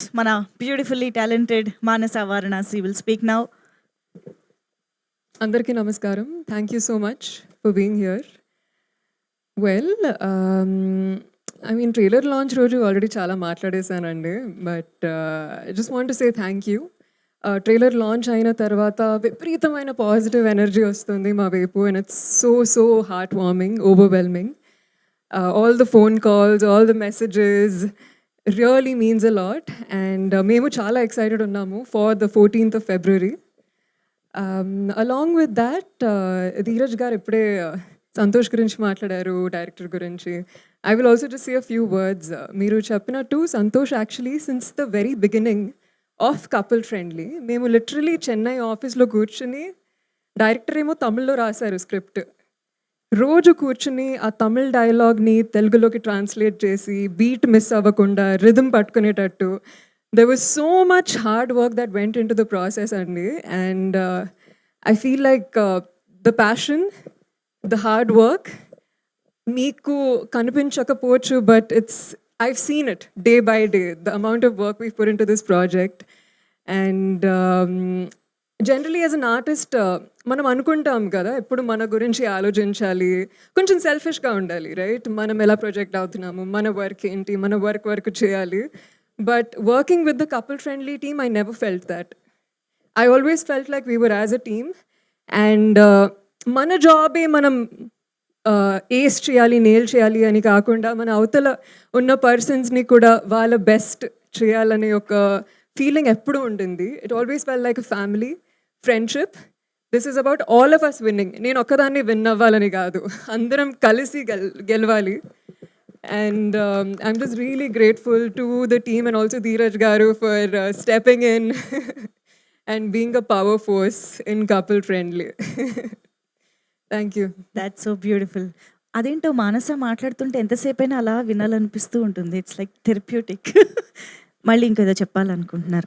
మన beautifully talented Manasa Varanasi will speak now. అందరికీ నమస్కారం. Thank you so much for being here. Well, I mean trailer launch రోజు already చాలా మాట్లాడేశానండి. But I just want to say thank you. Trailer launch అయిన తర్వాత విపరీతమైన positive energy వస్తుంది మా వైపు, and it's so heartwarming, overwhelming. All the phone calls, all the messages really means a lot. And మేము చాలా ఎక్సైటెడ్ ఉన్నాము for the 14th of February. Along with that, Dheeraj గారు ఇప్పుడే సంతోష్ గురించి మాట్లాడారు, డైరెక్టర్ గురించి. I will also just say a few words. మీరు చెప్పినట్టు Santosh actually since the very beginning of couple friendly, మేము లిటరలీ చెన్నై ఆఫీస్లో కూర్చుని, డైరెక్టర్ ఏమో తమిళ్లో రాశారు స్క్రిప్ట్, రోజు కూర్చుని ఆ తమిళ్ డైలాగ్ని తెలుగులోకి ట్రాన్స్లేట్ చేసి బీట్ మిస్ అవ్వకుండా rhythm పట్టుకునేటట్టు, there was so much hard work that went into the process అండి. And I feel like the passion, the hard work మీకు కనిపించకపోవచ్చు, but I've seen it day by day, the amount of work we've put into this project. And generally as an artist మనం అనుకుంటాం కదా, ఎప్పుడు మన గురించి ఆలోచించాలి, కొంచెం సెల్ఫిష్గా ఉండాలి, రైట్? మనం ఎలా ప్రొజెక్ట్ అవుతున్నాము, మన వర్క్ ఏంటి, మన వర్క్ చేయాలి. But working with the couple friendly team, I never felt that. I always felt like we were as a team. And మన జాబే మనం ఏస్ చేయాలి, నేల్ చేయాలి అని కాకుండా, మన అవతల ఉన్న పర్సన్స్ని కూడా వాళ్ళ బెస్ట్ చేయాలనే ఒక ఫీలింగ్ ఎప్పుడూ ఉంటుంది. It always fell like a family friendship. This is about all of us winning. నేను ఒక్కదాన్ని విన్ అవ్వాలని కాదు, అందరం కలిసి గెలవాలి. And I'm just really grateful to the team and also Dheeraj Garu for stepping in and being a power force in couple friendly. Thank you. That's so beautiful. అదేంటో మానస మాట్లాడుతుంటే ఎంతసేపైనా అలా వినాలనిపిస్తూ ఉంటుంది. It's like therapeutic. మళ్ళీ ఇంకేదో చెప్పాలనుకుంటున్నారు కదా?